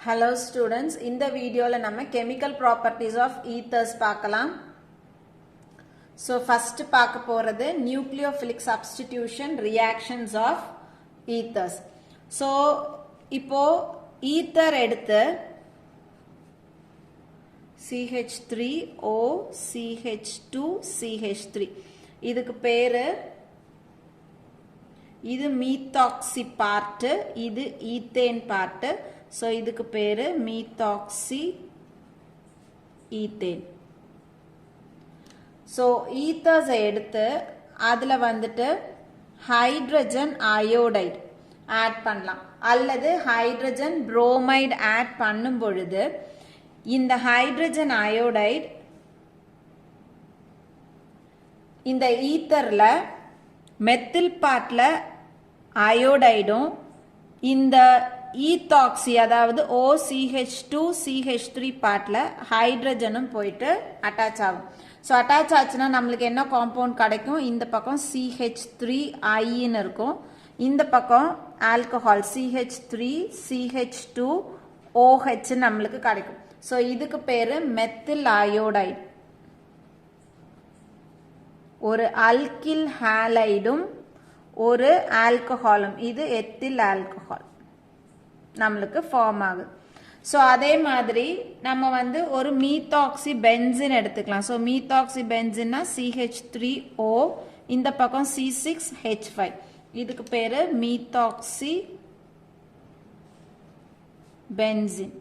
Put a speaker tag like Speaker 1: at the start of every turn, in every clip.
Speaker 1: Hello students, இந்த வீடியோல நம்ம chemical properties of ethers பார்க்கலாம். So first பார்க்க போறது nucleophilic substitution reactions of ethers. So இப்போ ether எடுத்து CH3O CH2CH3 இதுக்கு பேரு இது methoxy part, இது ethane part. So இதுக்கு பேரு methoxy ethane. So ethers எடுத்து அதுல வந்துட்டு hydrogen iodide add பண்ணலாம் அல்லது hydrogen bromide add பண்ணும் பொழுது இந்த hydrogen iodide இந்த ஈத்தர்ல மெத்தில் பார்ட்ல அயோடைடும் இந்த ஈத்தாக்சி அதாவது OCH2CH3 பார்ட்ல ஹைட்ரஜனும் போயிட்டு அட்டாச் ஆகும். ஸோ அட்டாச் ஆச்சுன்னா நம்மளுக்கு என்ன காம்பவுண்ட் கிடைக்கும்? இந்த பக்கம் CH3I இருக்கும், இந்த பக்கம் ஆல்கஹால் CH3CH2OH நம்மளுக்கு கிடைக்கும். ஸோ இதுக்கு பேரு மெத்தில் அயோடைடு. ஒரு அல்கில் ஹாலைடும் ஒரு ஆல்கஹாலும், இது எத்தில் ஆல்கஹால் நம்மளுக்கு ஃபார்ம் ஆகுது. ஸோ அதே மாதிரி நம்ம வந்து ஒரு மீத்தாக்சி பென்சின் எடுத்துக்கலாம். ஸோ மீத்தாக்சி பென்சின்னா CH3O, இந்த பக்கம் C6H5, இதுக்கு பேரு மீத்தாக்சி பென்சின்.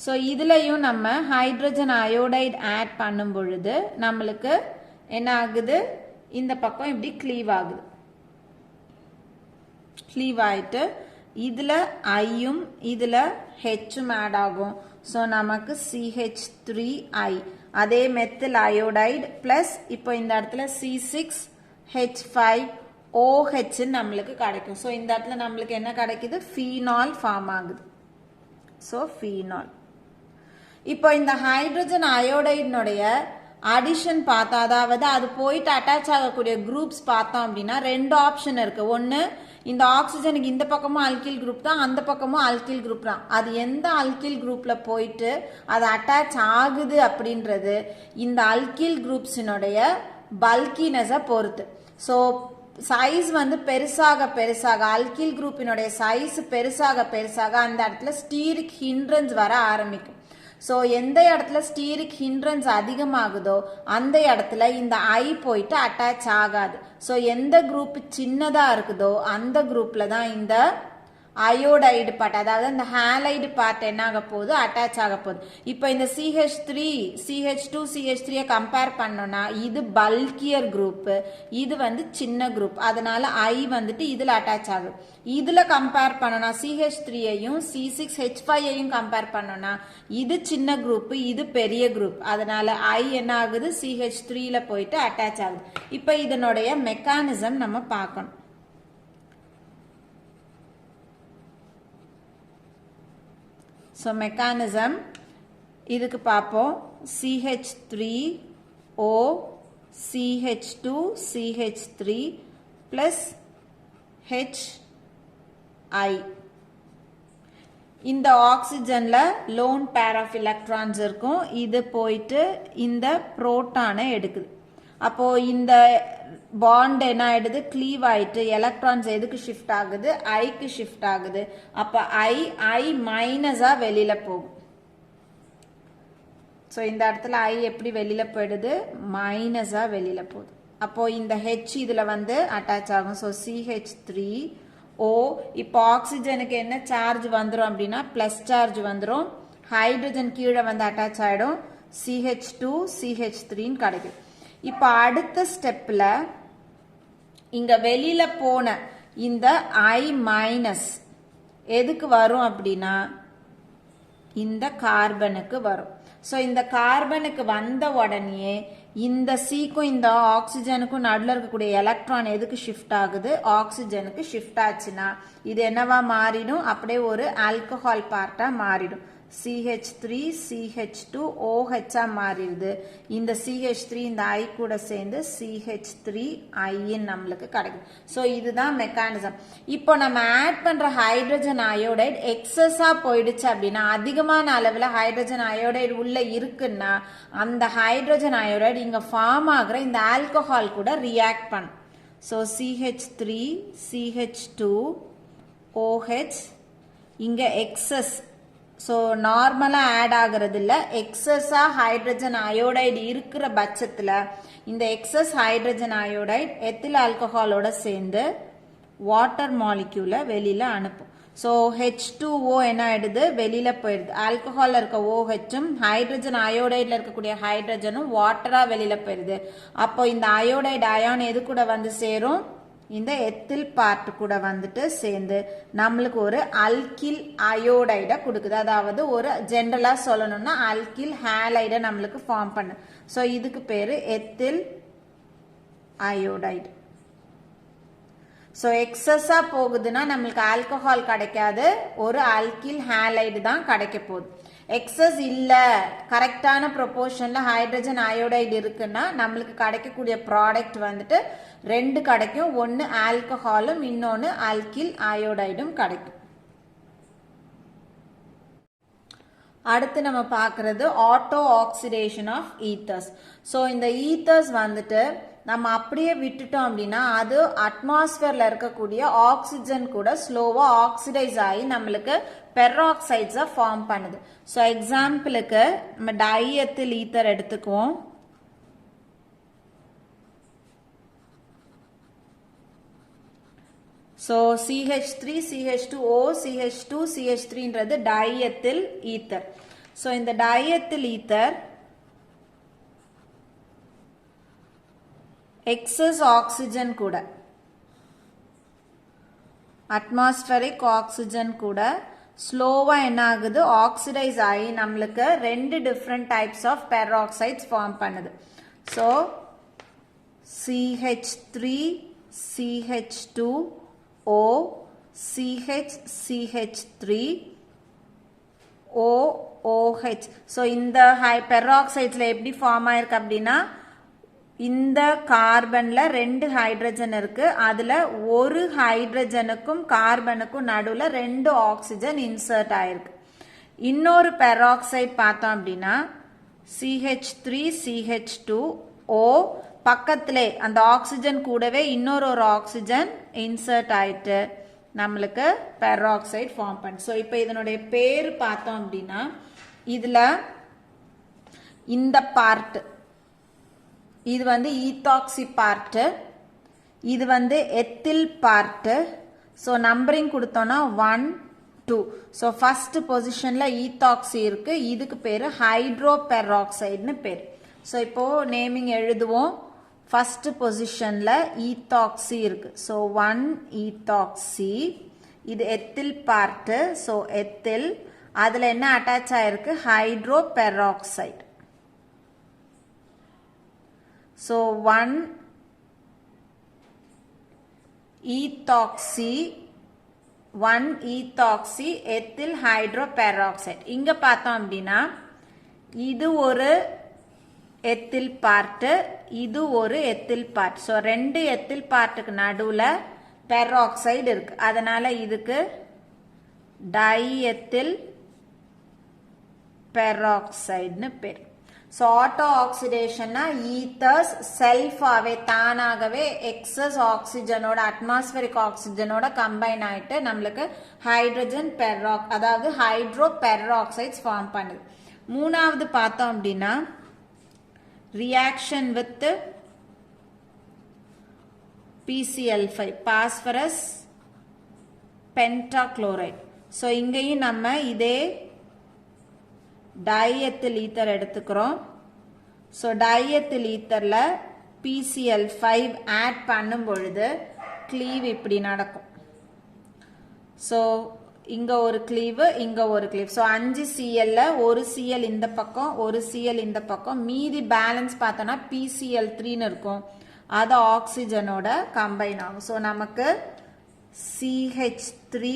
Speaker 1: ஸோ இதுலயும் நம்ம ஹைட்ரஜன் அயோடைடு ஆட் பண்ணும் பொழுது நம்மளுக்கு என்ன ஆகுது? இந்த பக்கம் இப்படி கிளீவ் ஆகுது. கிளீவ் ஆயிட்டு இதுல ஐயும் இதுல ஹெச்சும் ஆட் ஆகும். ஸோ நமக்கு CH3I, அதே மெத்தில் அயோடைடு பிளஸ் இப்போ இந்த இடத்துல C6H5OH நம்மளுக்கு கிடைக்கும். ஸோ இந்த இடத்துல நம்மளுக்கு என்ன கிடைக்குது? ஃபீனால் ஃபார்ம் ஆகுது. So phenol. இப்போ இந்த ஹைட்ரஜன் அயோடைடுனுடைய அடிஷன் பார்த்தா, அதாவது அது போயிட்டு அட்டாச் ஆகக்கூடிய குரூப்ஸ் பார்த்தோம் அப்படின்னா ரெண்டு ஆப்ஷன் இருக்கு. ஒன்னு இந்த ஆக்சிஜனுக்கு இந்த பக்கமும் அல்கில் குரூப் தான், அந்த பக்கமும் அல்கில் குரூப் தான். அது எந்த அல்கில் குரூப்ல போயிட்டு அது அட்டாச் ஆகுது அப்படின்றது இந்த அல்கில் குரூப்ஸினுடைய பல்கினஸை பொறுத்து. ஸோ சைஸ் வந்து பெருசாக பெருசாக அல்கில் குரூப்பினுடைய சைஸ் பெருசாக பெருசாக அந்த இடத்துல ஸ்டீரிக் ஹிண்ட்ரன்ஸ் வர ஆரம்பிக்கும். ஸோ எந்த இடத்துல ஸ்டீரிக் ஹிண்ட்ரன்ஸ் அதிகமாகுதோ அந்த இடத்துல இந்த ஐ போயிட்டு அட்டாச் ஆகாது. ஸோ எந்த குரூப் சின்னதா இருக்குதோ அந்த குரூப்ல தான் இந்த அயோடைடு பார்ட், அதாவது இந்த ஹாலைடு பார்ட் என்ன ஆக போகுது? அட்டாச் ஆக போகுது. இப்போ இந்த CH2CH3 கம்பேர் பண்ணோம்னா இது பல்கியர் குரூப், இது வந்து சின்ன குரூப், அதனால ஐ வந்துட்டு இதுல அட்டாச் ஆகுது. இதுல கம்பேர் பண்ணோம்னா CH3ஐயும் C6H5ஐயும் கம்பேர் பண்ணோம்னா இது சின்ன குரூப், இது பெரிய குரூப், அதனால ஐ என்ன ஆகுது? CH3ல போயிட்டு அட்டாச் ஆகுது. இப்போ இதனுடைய மெக்கானிசம் நம்ம பார்க்கணும். ஸோ மெக்கானிசம் இதுக்கு பார்ப்போம். CH3O CH2CH3 plus HI. இந்த ஆக்சிஜன்ல லோன் பேர் ஆஃப் எலக்ட்ரான்ஸ் இருக்கும், இது போயிட்டு இந்த புரோட்டானை எடுக்குது. அப்போ இந்த பாண்ட் என்ன ஆயிடுது? கிளீவ் ஆயிட்டு எலக்ட்ரான்ஸ் எதுக்கு ஷிஃப்ட் ஆகுது? ஐக்கு ஷிஃப்ட் ஆகுது. அப்ப ஐ மைனஸா வெளியில போகும். ஸோ இந்த இடத்துல ஐ எப்படி வெளியில போயிடுது? மைனஸா வெளியில போகுது. அப்போ இந்த ஹெச் இதுல வந்து அட்டாச் ஆகும். So CH3O. இப்போ ஆக்சிஜனுக்கு என்ன சார்ஜ் வந்துடும் அப்படின்னா பிளஸ் சார்ஜ் வந்துடும். ஹைட்ரஜன் கீழே வந்து அட்டாச் ஆயிடும், CH2CH3 கிடைக்கும். இப்போ அடுத்த ஸ்டெப்ல இங்க வெளியில போன இந்த ஐ மைனஸ் எதுக்கு வரும் அப்படின்னா இந்த கார்பனுக்கு வரும். ஸோ இந்த கார்பனுக்கு வந்த உடனே இந்த சீக்கும் இந்த ஆக்சிஜனுக்கும் நடுவில் இருக்கக்கூடிய எலக்ட்ரான் எதுக்கு ஷிஃப்ட் ஆகுது? ஆக்சிஜனுக்கு ஷிஃப்ட் ஆச்சுன்னா இது என்னவா மாறிடும்? அப்படியே ஒரு ஆல்கஹால் பார்ட்டா மாறிடும். CH3 CH2 OH மாறிடுது. இந்த CH3 இந்த I கூட சேர்ந்து CH3I நம்மளுக்கு கிடைக்கும். ஸோ இதுதான் மெக்கானிசம். இப்போ நம்ம ஆட் பண்ற ஹைட்ரஜன் அயோடைடு எக்ஸஸா போயிடுச்சு அப்படின்னா, அதிகமான அளவில் ஹைட்ரஜன் அயோடைடு உள்ள இருக்குன்னா அந்த ஹைட்ரஜன் அயோடைடு இங்க ஃபார்ம் ஆகிற இந்த ஆல்கஹால் கூட ரியாக்ட் பண்ணும். ஸோ CH3 CH2 OH இங்க எக்ஸஸ், ஸோ நார்மலாக ஆட் ஆகிறது இல்லை, எக்ஸஸாக ஹைட்ரஜன் அயோடைடு இருக்கிற பட்சத்தில் இந்த எக்ஸஸ் ஹைட்ரஜன் அயோடைடு எத்தில் ஆல்கஹாலோட சேர்ந்து வாட்டர் மாலிக்யூலை வெளியில் அனுப்பும். ஸோ H2O என்ன ஆயிடுது, வெளியில் போயிடுது. ஆல்கஹாலில் இருக்க OHம் ஹைட்ரஜன் அயோடைடில் இருக்கக்கூடிய ஹைட்ரஜனும் வாட்டராக வெளியில் போயிடுது. அப்போ இந்த அயோடைடு அயான் எது கூட வந்து சேரும், இந்த எத்தில் பார்ட் கூட வந்துட்டு சேர்ந்து நம்மளுக்கு ஒரு அல்கில் அயோடைட கொடுக்குது. அதாவது ஒரு ஜென்ரலா சொல்லணும்னா அல்கில் ஹேலைட நம்மளுக்கு ஃபார்ம் பண்ணு. ஸோ இதுக்கு பேரு எத்தில் அயோடைடு. ஸோ எக்ஸஸா போகுதுன்னா நம்மளுக்கு ஆல்கஹால் கிடைக்காது, ஒரு அல்கில் ஹேலைடு தான் கிடைக்க போகுது. எக்ஸஸ் இல்ல, கரெக்டான ப்ரொபோர்ஷன்ல ஹைட்ரஜன் அயோடைடு இருக்குன்னா நம்மளுக்கு கிடைக்கக்கூடிய ப்ராடக்ட் வந்துட்டு ரெண்டு கிடைக்கும். ஒன்னு ஆல்கஹாலும் இன்னொன்னு அல்கில் அயோடைடும் கிடைக்கும். அடுத்து நம்ம பார்க்கறது auto oxidation of ethers. So இந்த ஈத்தர்ஸ் வந்துட்டு நம்ம அப்படியே விட்டுட்டோம் அப்படின்னா அது அட்மாஸ்பியர்ல இருக்கக்கூடிய ஆக்சிஜன் கூட ஸ்லோவா ஆக்சிடைஸ் ஆகி நம்மளுக்கு பெராக்சைட்ஸை ஃபார்ம் பண்ணுது. ஸோ எக்ஸாம்பிளுக்கு நம்ம டைஎத்தில் ஈத்தர் எடுத்துக்குவோம். ஸோ CH3 CH2O CH2 CH3ன்றது டைஎத்தில் ஈத்தர். ஸோ இந்த டைஎத்தில் ஈத்தர் எக்ஸஸ் ஆக்சிஜன் கூட, அட்மாஸ்பரிக் ஆக்சிஜன் கூட ஸ்லோவா என்ன ஆகுது, ஆக்சிடைஸ் ஆகி நம்மளுக்கு ரெண்டு different types of peroxides form பண்ணுது. So CH3 CH2O CH CH3 OOH. So இந்த பெராக்சைட்ஸ்ல எப்படி ஃபார்ம் ஆயிருக்கு அப்படின்னா, இந்த கார்பன்ல ரெண்டு ஹைட்ரஜன் இருக்கு, அதுல ஒரு ஹைட்ரஜனுக்கும் கார்பனுக்கும் நடுவுல ரெண்டு ஆக்சிஜன் இன்சர்ட் ஆயிருக்கு. இன்னொரு பெராக்சைட் பார்த்தோம் அப்படின்னா CH3 CH2O பக்கத்திலே அந்த ஆக்சிஜன் கூடவே இன்னொரு ஆக்சிஜன் இன்சர்ட் ஆயிட்டு நம்மளுக்கு பெராக்சைட் ஃபார்ம் பண்ணு. ஸோ இப்போ இதனுடைய பேர் பார்த்தோம் அப்படின்னா இதுல இந்த பார்ட் இது வந்து ஈத்தாக்சி பார்ட், இது வந்து எத்தில் பார்ட். ஸோ நம்பரிங் கொடுத்தோம்னா 1 2. ஸோ ஃபர்ஸ்ட் பொசிஷன்ல ஈத்தாக்சி இருக்கு, இதுக்கு பேரு ஹைட்ரோ பெராக்சைடுன்னு பேர். ஸோ இப்போ நேமிங் எழுதுவோம். ஃபர்ஸ்ட் பொசிஷன்ல ஈத்தாக்சி இருக்கு, ஸோ 1 ஈத்தாக்சி. இது எத்தில் பார்ட், ஸோ எத்தில், அதுல என்ன அட்டாச் ஆயிருக்கு, hydro peroxide. So 1 ethoxy ethyl hydroperoxide. இங்க பார்த்தோம் அப்படின்னா இது ஒரு எத்தில் பார்ட், இது ஒரு எத்தில் பார்ட். ஸோ ரெண்டு எத்தில் பார்ட்டுக்கு நடுவுல பெராக்சைடு இருக்கு, அதனால இதுக்கு டைஎத்தில் பெராக்சைடுன்னு பேர். ஸோ ஆட்டோ ஆக்சிடேஷன்னா ஈத்தர்ஸ் செல்ஃபாவே தானாகவே எக்ஸஸ் ஆக்சிஜனோட அட்மாஸ்பரிக் ஆக்சிஜனோட கம்பைன் ஆயிட்டு நம்மளுக்கு ஹைட்ரஜன் அதாவது ஹைட்ரோ பெராக்சைட்ஸ் ஃபார்ம் பண்ணுது. மூணாவது பார்த்தோம் அப்படின்னா reaction with PCl5 phosphorus pentachloride. So இங்கேயும் நம்ம இதே டைஎத்தில் ஈத்தர் எடுத்துக்கிறோம். ஸோ டைஎத்தில் ஈத்தர்ல PCl5 ஆட் பண்ணும் பொழுது கிளீவ் இப்படி நடக்கும். ஸோ இங்க ஒரு கிளீவ், இங்க ஒரு கிளீவ். ஸோ 5 Cl ஒரு Cl இந்த பக்கம், ஒரு Cl இந்த பக்கம், மீதி பேலன்ஸ் பார்த்தோம்னா PCl3ன்னு இருக்கும், அது ஆக்சிஜனோட கம்பைன் ஆகும். ஸோ நமக்கு CH3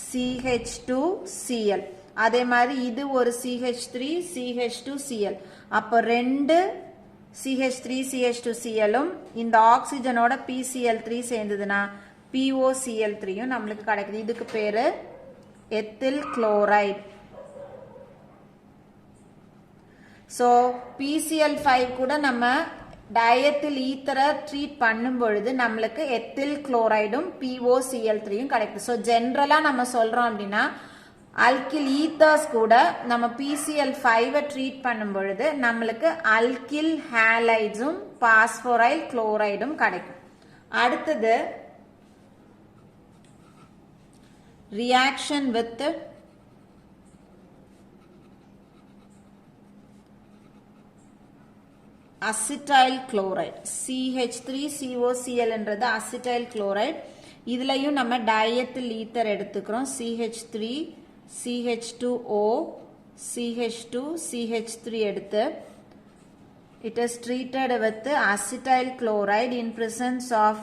Speaker 1: CH2 Cl, அதே மாதிரி இது ஒரு CH3 CH2Cl. அப்போ ரெண்டு CH3 CH2Clம் இந்த ஆக்சிஜனோட PCl3 சேர்ந்ததுன்னா POCl3யும் நம்மளுக்கு கிடைக்குது. இதுக்கு பேரு எத்தில் குளோரைடு. ஸோ PCl5 கூட நம்ம டயத்தில் ஈத்தரை ட்ரீட் பண்ணும் பொழுது நம்மளுக்கு எத்தில் குளோரைடும் POCl3யும் கிடைக்குது. ஸோ ஜென்ரலாக நம்ம சொல்கிறோம் அப்படின்னா அல்கில் ஈத்தர்ஸ் கூட நம்ம PCl5 ட்ரீட் பண்ணும் பொழுது நம்மளுக்கு அல்கில் ஹேலைட்ஸும் பாஸ்போரைல் குளோரைடும் கிடைக்கும். அடுத்தது reaction with acetyl chloride. CH3COCl என்றது அசிட்டைல் குளோரைடு. இதுலயும் நம்ம டயத்தில் ஈத்தர் எடுத்துக்கிறோம். CH3 CH2O CH2 CH3 எடுத்து it is treated with acetyl chloride in presence of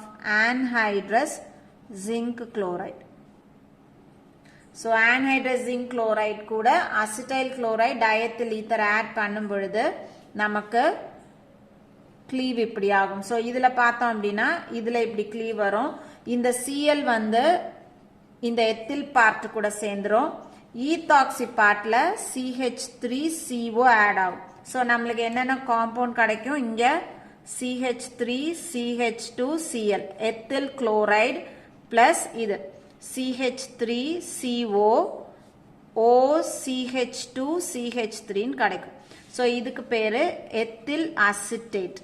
Speaker 1: anhydrous zinc chloride. So anhydrous zinc chloride கூட acetyl chloride டயத்தில் ஈத்தர் ஆட் பண்ணும் பொழுது நமக்கு கிளீவ் இப்படி ஆகும். ஸோ இதில் பார்த்தோம் அப்படின்னா இதில் இப்படி கிளீவ் வரும். இந்த Cl வந்து இந்த எத்தில் பார்ட் கூட சேர்ந்துரும். ஈத்தாக்சி பார்ட்ல CH3CO ஆட் ஆகும். ஸோ நம்மளுக்கு என்னென்ன காம்பவுண்ட் கிடைக்கும்? இங்கே CH3 CH2Cl ethyl chloride plus இது CH3CO OCH2CH3 கிடைக்கும். ஸோ இதுக்கு பேரு ethyl acetate.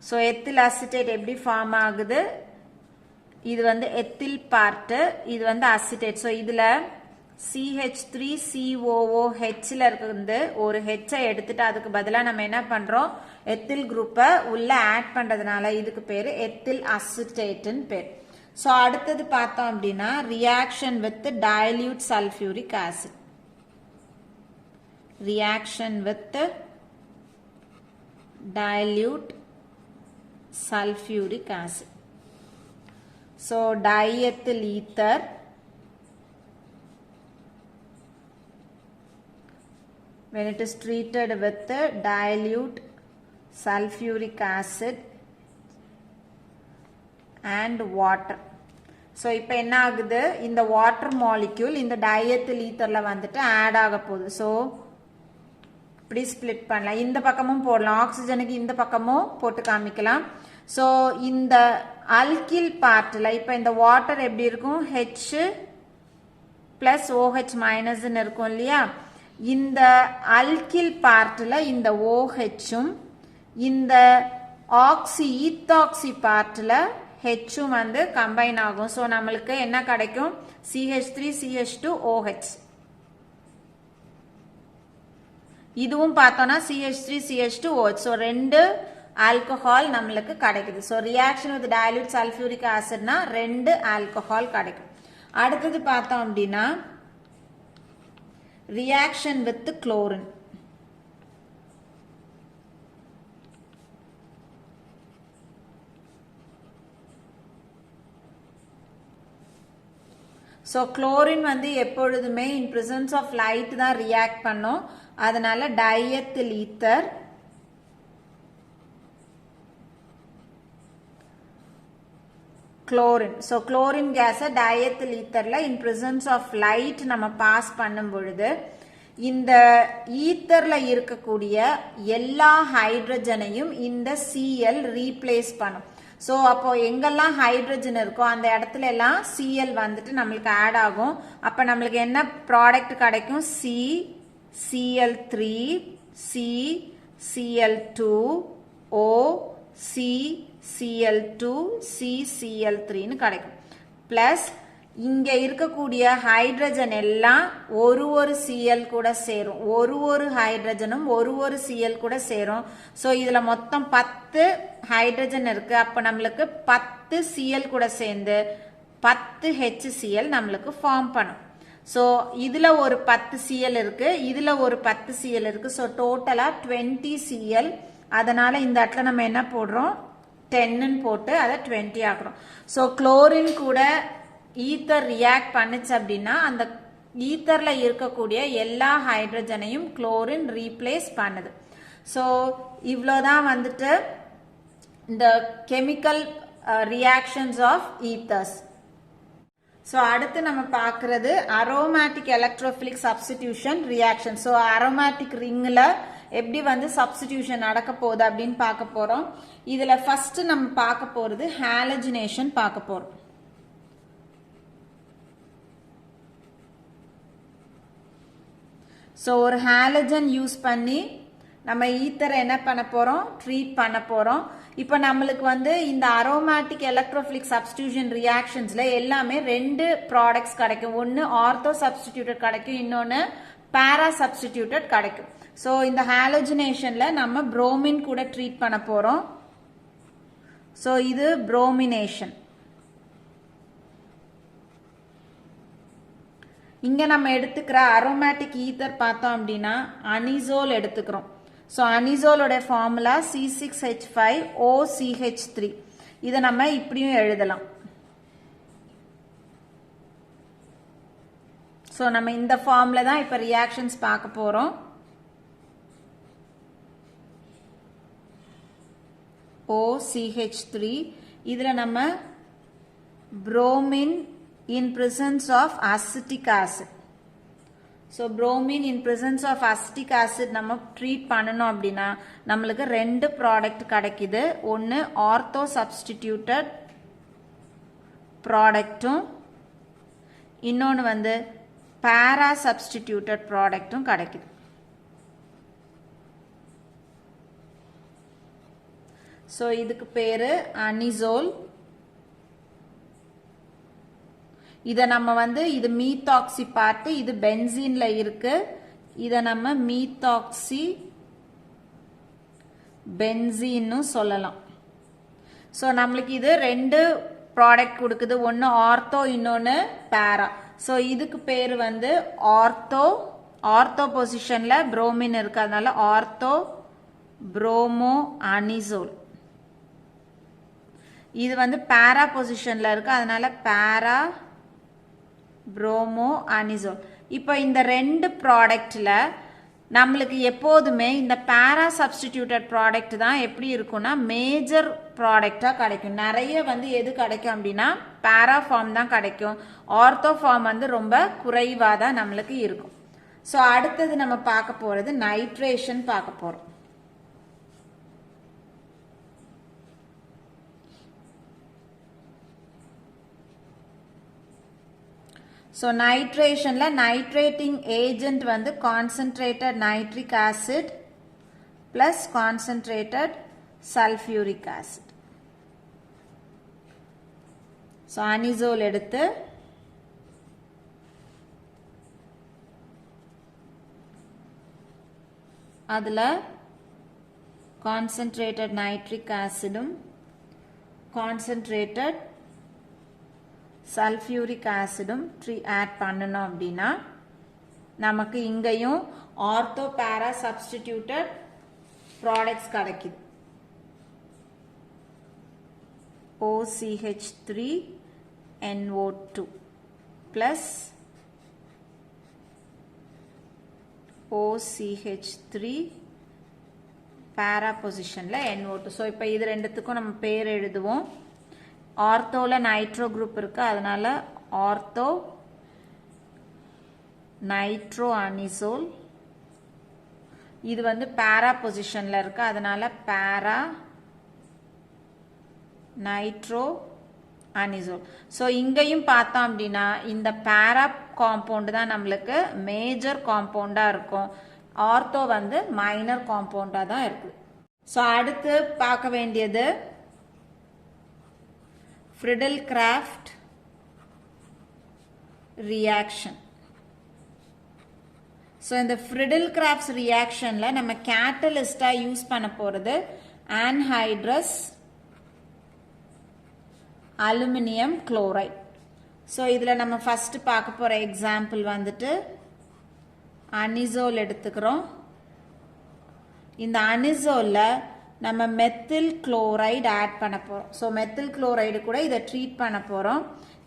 Speaker 1: So ethyl acetate எப்படி ஃபார்ம் ஆகுது? இது வந்து எத்தில் பார்ட்டு, இது வந்து அசிட்டேட். ஸோ இதில் CH3COOHல இருந்து ஒரு ஹெச்சை எடுத்துட்டு அதுக்கு பதிலாக நம்ம என்ன பண்ணுறோம்? எத்தில் குரூப்பை உள்ள ஆட் பண்ணுறதுனால இதுக்கு பேர் எத்தில் அசிட்டேட்னு பேர். ஸோ அடுத்தது பார்த்தோம் அப்படின்னா reaction with dilute sulphuric acid. Reaction with dilute sulfuric acid. So diethyl ether when it is treated with dilute sulfuric acid and water. So இப்போ என்ன ஆகுது? இந்த வாட்டர் மாலிக்யூல் இந்த டயத்தில் ஈத்தர்ல வந்துட்டு ஆட் ஆக போகுது. ஸோ இப்படி ஸ்பிளிட் பண்ணலாம். இந்த பக்கமும் போடலாம், ஆக்சிஜனுக்கு இந்த பக்கமும் போட்டு காமிக்கலாம். ஸோ இந்த அல்கில் பார்ட்டில் இப்போ இந்த வாட்டர் எப்படி இருக்கும்? H பிளஸ் OH மைனஸ்ன்னு இருக்கும் இல்லையா? இந்த அல்கில் பார்ட்டில் இந்த OHம் இந்த ஈத்தாக்சி பார்ட்டில் Hம் வந்து கம்பைன் ஆகும். ஸோ நம்மளுக்கு என்ன கிடைக்கும்? CH3CH2OH. இதுவும் பார்த்தோம்னா CH3CH2OH. ஸோ ரெண்டு ஆல்கஹால் நம்மளுக்கு கிடைக்குது. So reaction with dilute sulphuric ஆசிட்னா ரெண்டு ஆல்கஹால் கிடைக்கும். அடுத்தது பார்த்தோம் அப்படின்னா reaction with chlorine. So chlorine வந்து எப்பொழுதுமே இன் பிரசன்ஸ் ஆஃப் லைட் தான் ரியாக்ட் பண்ணும். அதனால diethyl ether chlorine. So chlorine கேஸை டயத்தில் ஈத்தர்ல இன் பிரசன்ஸ் ஆஃப் லைட் நம்ம பாஸ் பண்ணும் பொழுது இந்த ஈத்தர்ல இருக்கக்கூடிய எல்லா ஹைட்ரஜனையும் இந்த Cl ரீப்ளேஸ் பண்ணும். ஸோ அப்போ எங்கெல்லாம் ஹைட்ரஜன் இருக்கோ அந்த இடத்துல எல்லாம் Cl வந்துட்டு நம்மளுக்கு ஆட் ஆகும். அப்போ நம்மளுக்கு என்ன ப்ராடக்ட் கிடைக்கும்? Cl3 Cl2 O Cl2 Cl3ன்னு கிடைக்கும். பிளஸ் இங்க இருக்கக்கூடிய ஹைட்ரஜன் எல்லாம் ஒரு Cl கூட சேரும். ஒரு ஹைட்ரஜனும் ஒரு Cl கூட சேரும். ஸோ இதுல மொத்தம் 10 ஹைட்ரஜன் இருக்கு. அப்ப நம்மளுக்கு 10 Cl கூட சேர்ந்து 10 HCl நம்மளுக்கு ஃபார்ம் பண்ணும். ஸோ இதுல ஒரு 10 Cl இருக்கு, இதுல ஒரு 10 Cl இருக்கு. ஸோ டோட்டலா 20 Cl. அதனால இந்த இடத்துல நம்ம என்ன போடுறோம்? 10ன்னு போட்டு அதை 20 ஆக்குறோம். ஸோ குளோரின் கூட ஈத்தர் ரியாக்ட் பண்ணுச்சு அப்படின்னா அந்த ஈத்தர்ல இருக்கக்கூடிய எல்லா ஹைட்ரஜனையும் குளோரின் ரீப்ளேஸ் பண்ணுது. ஸோ இவ்வளோதான் வந்துட்டு இந்த chemical reactions of ethers. So அடுத்து நம்ம பார்க்கறது aromatic electrophilic substitution reaction. So aromatic ரிங்கில் எப்படி வந்து சப்ஸ்டிடியூஷன் நடக்க போகுது அப்படின்னு பார்க்க போறோம். இதுல ஃபர்ஸ்ட் நம்ம பார்க்க போறது ஹாலஜினேஷன் பார்க்க போறோம். ஸோ ஒரு ஹாலஜன் யூஸ் பண்ணி நம்ம ஈத்தரை என்ன பண்ண போறோம், ட்ரீட் பண்ண போறோம். இப்போ நம்மளுக்கு வந்து இந்த அரோமேட்டிக் எலக்ட்ரோஃபிலிக் சப்ஸ்டிடியூஷன் ரியாக்ஷன்ஸ்ல எல்லாமே 2 ப்ராடக்ட்ஸ் கிடைக்கும். ஒன்னு ஆர்த்தோ சப்ஸ்டிடியூட்டட் கிடைக்கும், இன்னொன்னு பாரா சப்ஸ்டிடியூட்டட் கிடைக்கும். ஸோ இந்த ஹாலோஜினேஷன்ல நம்ம புரோமின் கூட ட்ரீட் பண்ண போறோம். ஸோ இது புரோமினேஷன். இங்க நம்ம எடுத்துக்கிற அரோமேட்டிக் ஈத்தர் பார்த்தோம் அப்படின்னா அனிசோல் எடுத்துக்கிறோம். ஸோ அனிசோலோட ஃபார்முலா C6H5OCH3. இதை நம்ம இப்படியும் எழுதலாம். ஸோ நம்ம இந்த ஃபார்ம்ல தான் இப்போ ரியாக்ஷன்ஸ் பார்க்க போறோம். OCH3. இதுல நம்ம bromine in presence of acetic acid. So bromine in presence of acetic acid நம்ம ட்ரீட் பண்ணணும் அப்படின்னா நம்மளுக்கு 2 ப்ராடக்ட் கிடைக்குது. ஒன்று ஆர்த்தோ சப்ஸ்டிடியூட்டட் ப்ராடக்டும் இன்னொன்று வந்து பாரா சப்ஸ்டிடியூட்டட் ப்ராடக்டும் கிடைக்குது. ஸோ இதுக்கு பேரு அனிசோல். இதை நம்ம வந்து இது மீத்தாக்சி பார்ட், இது பென்சீன்ல இருக்கு. இதை நம்ம மீத்தாக்சி பென்சீன்னு சொல்லலாம். ஸோ நம்மளுக்கு இது 2 ப்ராடக்ட் கொடுக்குது. ஒன்று ஆர்த்தோ, இன்னொன்று பாரா. ஸோ இதுக்கு பேர் வந்து ஆர்த்தோ பொசிஷன்ல புரோமின் இருக்கு, அதனால ஆர்த்தோ புரோமோ அனிசோல். இது வந்து பாரா பொசிஷன்ல இருக்கு, அதனால பாரா புரோமோ அனிசோல். இப்போ இந்த 2 ப்ராடக்ட்ல நம்மளுக்கு எப்போதுமே இந்த பாரா சப்ஸ்டிடியூட்டட் ப்ராடக்ட் தான் எப்படி இருக்கும்னா மேஜர் ப்ராடக்டா கிடைக்கும். நிறைய வந்து எது கிடைக்கும் அப்படின்னா பாரா ஃபார்ம் தான் கிடைக்கும். ஆர்த்தோ ஃபார்ம் வந்து ரொம்ப குறைவா தான் நம்மளுக்கு இருக்கும். ஸோ அடுத்தது நம்ம பார்க்க போறது நைட்ரேஷன் பார்க்க போறோம். ஸோ நைட்ரேஷன்ல நைட்ரேட்டிங் ஏஜென்ட் வந்து concentrated nitric acid plus concentrated sulphuric acid. So anisole எடுத்து அதில் கான்சென்ட்ரேட்டட் நைட்ரிக் ஆசிடும் கான்சென்ட்ரேட்டட் சல்ஃபியூரிக் ஆசிடும் ஆட் பண்ணணும் அப்படின்னா நமக்கு இங்கேயும் ஆர்த்தோ பாரா சப்ஸ்டிடியூட்டட் ப்ராடக்ட்ஸ் கிடைக்குது. OCH3NO2 பிளஸ் OCH3 பாரா பொசிஷன்ல NO2. ஸோ இப்போ இது ரெண்டுத்துக்கும் நம்ம பேர் எழுதுவோம். ஆர்த்தோல நைட்ரோ குரூப் இருக்கு, அதனால ஆர்த்தோ நைட்ரோ அனிசோல். இது வந்து பாரா பொசிஷன்ல இருக்கு, அதனால பாரா நைட்ரோ அனிசோல். ஸோ இங்கேயும் பார்த்தோம் அப்படின்னா இந்த பாரா காம்பவுண்ட் தான் நம்மளுக்கு மேஜர் காம்பவுண்டா இருக்கும். ஆர்த்தோ வந்து மைனர் காம்பவுண்டா தான் இருக்கு. ஸோ அடுத்து பார்க்க வேண்டியது Friedel-Crafts reaction. ஸோ இந்த Friedel-Crafts ரியாக்ஷன்ல நம்ம கேட்டலிஸ்டா யூஸ் பண்ண போறது ஆன்ஹைட்ரஸ் அலுமினியம் குளோரைட். ஸோ இதில் நம்ம ஃபர்ஸ்ட் பார்க்க போற எக்ஸாம்பிள் வந்துட்டு அனிசோல் எடுத்துக்கிறோம். இந்த அனிசோல்ல நம்ம மெத்தில் குளோரைடு ஆட் பண்ண போறோம். ஸோ மெத்தில் குளோரைடு கூட இதை ட்ரீட் பண்ண போறோம்.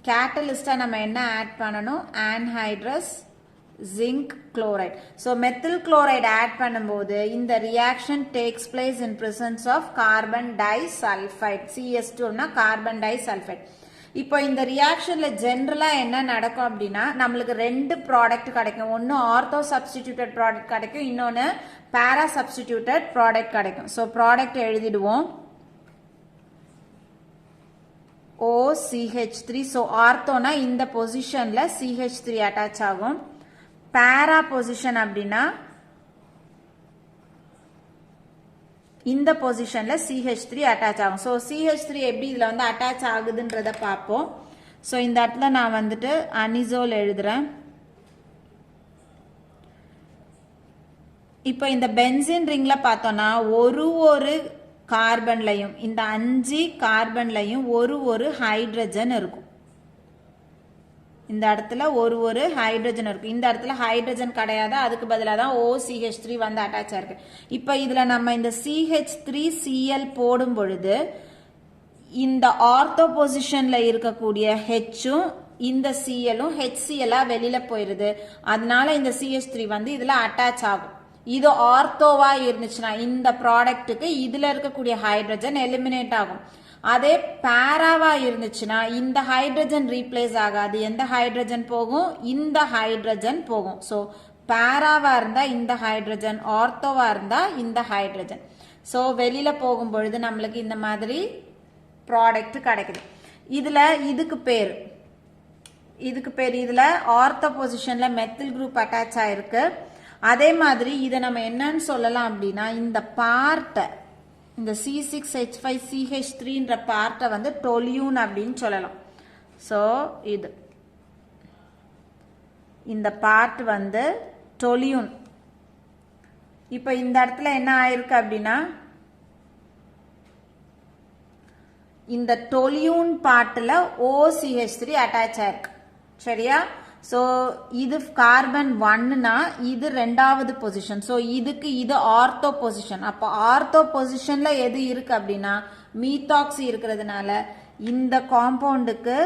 Speaker 1: கேட்டலிஸ்டா நம்ம என்ன ஆட் பண்ணணும், anhydrous zinc chloride. So methyl chloride add பண்ணும்போது இந்த reaction takes place in presence of carbon disulfide. CS2 னா carbon disulfide. இப்போ இந்த ரியாக்ஷன்ல ஜெனரலா என்ன நடக்கும் அப்படின்னா நம்மளுக்கு ரெண்டு ப்ராடக்ட் கிடைக்கும். ஒன்னு ஆர்த்தோ சப்ஸ்டிடியூட்டட் ப்ராடக்ட் கிடைக்கும், இன்னொன்னு பாரா சப்ஸ்டிடியூட்டட் ப்ராடக்ட் கிடைக்கும். ஸோ ப்ராடக்ட் எழுதிடுவோம் OCH3. ஸோ ஆர்த்தோனா இந்த பொசிஷன்ல CH3 அட்டாச் ஆகும். பாரா பொசிஷன் அப்படின்னா இந்த பொசிஷன்ல CH3 அட்டாச் ஆகும். ஸோ CH3 எப்படி இதுல வந்து அட்டாச் ஆகுதுன்றத பார்ப்போம். ஸோ இந்த இடத்துல நான் வந்துட்டு அனிசோல் எழுதுறேன். இப்போ இந்த பென்சின் ரிங்ல பார்த்தோம்னா ஒரு கார்பன்லையும் இந்த 5 கார்பன்லையும் ஒரு ஹைட்ரஜன் இருக்கும். இந்த இடத்துல ஒரு ஹைட்ரஜன் இருக்கு. இந்த இடத்துல ஹைட்ரஜன் கிடையாது, அதுக்கு பதிலாக தான் OCH3 வந்து அட்டாச் ஆயிருக்கு. இப்போ இதுல நம்ம இந்த CH3Cl போடும் பொழுது இந்த ஆர்த்தோ பொசிஷன்ல இருக்கக்கூடிய ஹெச்சும் இந்த சிஎலும் HCl வெளியில போயிருது. அதனால இந்த CH3 வந்து இதுல அட்டாச் ஆகும். இது ஆர்த்தோவா இருந்துச்சுன்னா இந்த ப்ராடக்ட்டுக்கு இதுல இருக்கக்கூடிய ஹைட்ரஜன் எலிமினேட் ஆகும். அதே பாராவா இருந்துச்சுன்னா இந்த ஹைட்ரஜன் ரீப்ளேஸ் ஆகாது. எந்த ஹைட்ரஜன் போகும்? இந்த ஹைட்ரஜன் போகும். ஸோ பாராவா இருந்தா இந்த ஹைட்ரஜன், ஆர்த்தோவா இருந்தா இந்த ஹைட்ரஜன். ஸோ வெளியில போகும் பொழுது நம்மளுக்கு இந்த மாதிரி ப்ராடக்ட் கிடைக்குது. இதுக்கு பேர் இதுல ஆர்த்தோ பொசிஷன்ல மெத்தில் குரூப் அட்டாச் ஆயிருக்கு. அதே மாதிரி இதை நம்ம என்னன்னு சொல்லலாம் அப்படின்னா இந்த பார்ட்டை, இந்த C6H5CH3ன்ற பார்ட்டை வந்து டொலியூன் அப்படின்னு சொல்லலாம். ஸோ இந்த பார்ட் வந்து டொலியூன். இப்போ இந்த இடத்துல என்ன ஆயிருக்கு அப்படின்னா இந்த டொலியூன் பார்ட்டில் OCH3 அட்டாச் ஆயிருக்கு. சரியா? ஸோ இது கார்பன் 1னா இது ரெண்டாவது பொசிஷன். ஸோ இது ஆர்த்தோ பொசிஷன். அப்போ ஆர்த்தோ பொசிஷன்ல எது இருக்கு அப்படின்னா மீத்தாக்சி இருக்கிறதுனால இந்த காம்பவுண்டுக்கு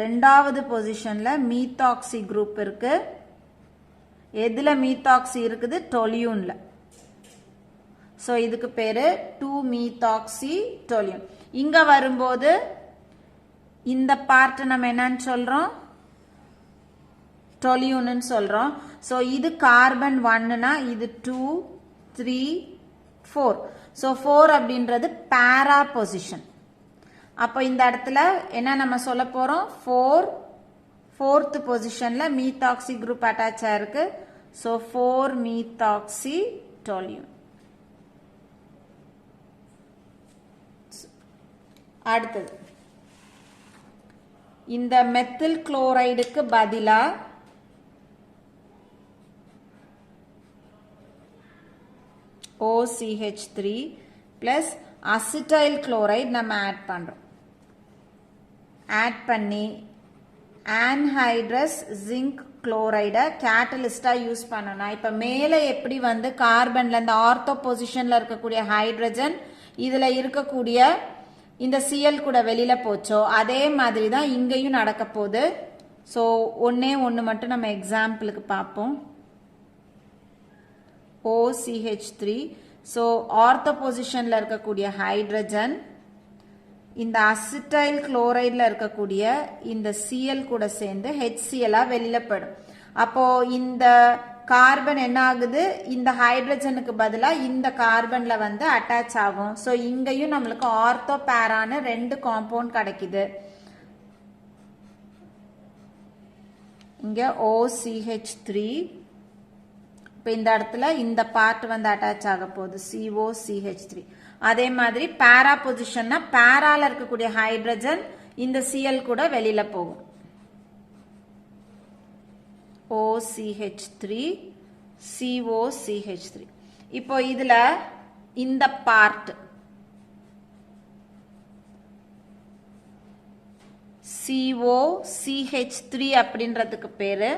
Speaker 1: ரெண்டாவது பொசிஷன்ல மீத்தாக்சி குரூப் இருக்கு. எதுல மீத்தாக்சி இருக்குது? டொலியூன்ல. ஸோ இதுக்கு பேரு 2-methoxy டொலியூன். இங்க வரும்போது இந்த பார்ட் நம்ம என்னன்னு சொல்றோம்? டொலியூன்னு சொல்றோம். ஸோ இது கார்பன் 1னா இது 2, 3, 4. ஸோ 4 அப்படின்றது பாரா பொசிஷன். அப்போ இந்த இடத்துல என்ன நம்ம சொல்ல போறோம்? 4th பொசிஷன்ல மீத்தாக்சி குரூப் அட்டாச் ஆயிருக்கு. So 4-methoxy டொலியூன். அடுத்தது இந்த மெத்தில் குளோரைடுக்கு பதிலா OCH3 plus acetyl chloride நம்ம ஆட் பண்றோம். ஆட் பண்ணி anhydrous zinc chloride கேட்டலிஸ்டா யூஸ் பண்ணணும். இப்ப மேலே எப்படி வந்து கார்பன்ல இந்த ஆர்த்தோ பொசிஷன்ல இருக்கக்கூடிய ஹைட்ரஜன் இதுல இருக்கக்கூடிய இந்த Cl கூட வெளியில போச்சோ அதே மாதிரி தான் இங்கேயும் நடக்க போகுது. ஸோ ஒன்று மட்டும் நம்ம எக்ஸாம்பிளுக்கு பார்ப்போம். OCH3. ஸோ ஆர்த்தோ பொசிஷன்ல இருக்கக்கூடிய ஹைட்ரஜன் இந்த அசிட்டைல் குளோரைட்ல இருக்கக்கூடிய இந்த Cl கூட சேர்ந்து HCl வெளியில போயிடும். அப்போ இந்த கார்பன் என்ன ஆகுது? இந்த ஹைட்ரஜனுக்கு பதிலா இந்த கார்பன்ல வந்து அட்டாச் ஆகும். ஸோ இங்கேயும் நம்மளுக்கு ஆர்த்தோ பேரான 2 காம்பவுண்ட் கிடைக்குது. இங்க OCH3. இப்போ இந்த இடத்துல இந்த பார்ட் வந்து அட்டாச் ஆக போகுது COCH3. அதே மாதிரி பாரா பொசிஷன்னா பாரால இருக்கக்கூடிய ஹைட்ரஜன் இந்த Cl கூட வெளியில போகும். OCH3 COCH3. இப்போ இதுல இந்த பார்ட் COCH3 அப்படின்றதுக்கு பேரு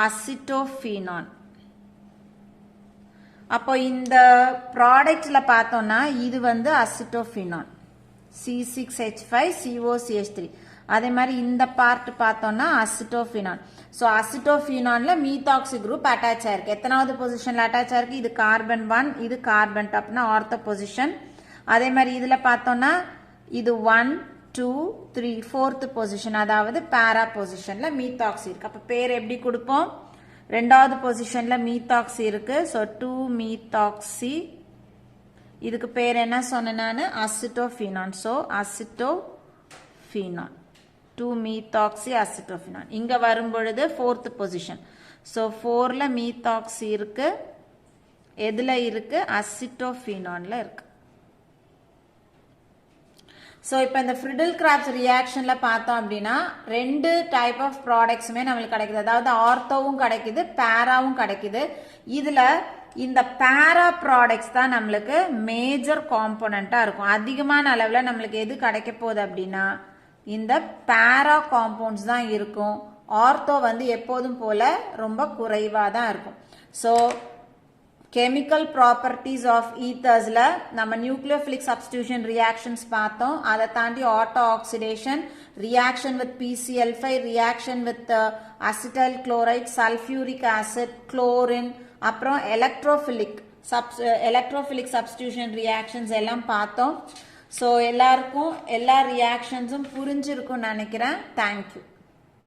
Speaker 1: அசிட்டோஃபீனான். அப்போ இந்த ப்ராடக்ட்ல பார்த்தோம்னா இது வந்து அசிட்டோஃபீனான் C6H5COCH3. அதே மாதிரி இந்த பார்ட் பார்த்தோம்னா அசிட்டோஃபினான். ஸோ அசிட்டோஃபினான்ல மீத்தாக்சி குரூப் அட்டாச் ஆயிருக்கு. எத்தனாவது பொசிஷன்ல அட்டாச் ஆயிருக்கு? இது கார்பன் 1, இது கார்பன் டாப்னா ஆர்த்தோ பொசிஷன். அதே மாதிரி இதுல பார்த்தோம்னா இது 1 2 3 4th பொசிஷன், அதாவது பேரா பொசிஷன்ல மீத்தாக்சி இருக்கு. அப்ப பேர் எப்படி கொடுப்போம்? ரெண்டாவது பொசிஷன்ல மீத்தாக்சி இருக்கு. So 2 methoxy. இதுக்கு பேர் என்ன சொன்னேன் நான்? Acetophenone. So acetophenone 2 methoxy acetophenone. இங்க வரும் பொழுது 4th பொசிஷன். ஸோ 4ல மீத்தாக்சி இருக்கு. எதுல இருக்கு? அசிட்டோஃபினான்ல இருக்கு. ஸோ இப்போ இந்த ஃப்ரிடில் கிராப்ஸ் ரியாக்ஷன்ல பார்த்தோம் அப்படின்னா 2 டைப் ஆஃப் ப்ராடக்ட்ஸுமே நம்மளுக்கு கிடைக்குது. அதாவது ஆர்த்தோவும் கிடைக்குது, பேராவும் கிடைக்குது. இதுல இந்த பேரா ப்ராடக்ட்ஸ் தான் நம்மளுக்கு மேஜர் காம்போனண்டா இருக்கும். அதிகமான அளவில் நம்மளுக்கு எது கிடைக்க போகுது அப்படின்னா இந்த பேரா காம்பவுண்ட்ஸ் தான் இருக்கும். ஆர்த்தோ வந்து எப்போதும் போல ரொம்ப குறைவா தான் இருக்கும். ஸோ கெமிக்கல் ப்ராப்பர்ட்டிஸ் ஆஃப் ஈத்தர்ஸ்ல நம்ம நியூக்ளியோஃபிலிக் சப்ஸ்டிடியூஷன் ரியாக்ஷன்ஸ் பார்த்தோம். அதை தாண்டி auto oxidation, reaction with PCl5, reaction with acetyl chloride, sulphuric acid, chlorine, அப்புறம் எலக்ட்ரோஃபிலிக் சப்ஸ்டிடியூஷன் ரியாக்ஷன்ஸ் எல்லாம் பார்த்தோம். ஸோ எல்லாருக்கும் எல்லா ரியாக்ஷன்ஸும் புரிஞ்சிருக்கும்னு நினைக்கிறேன். தேங்க்யூ.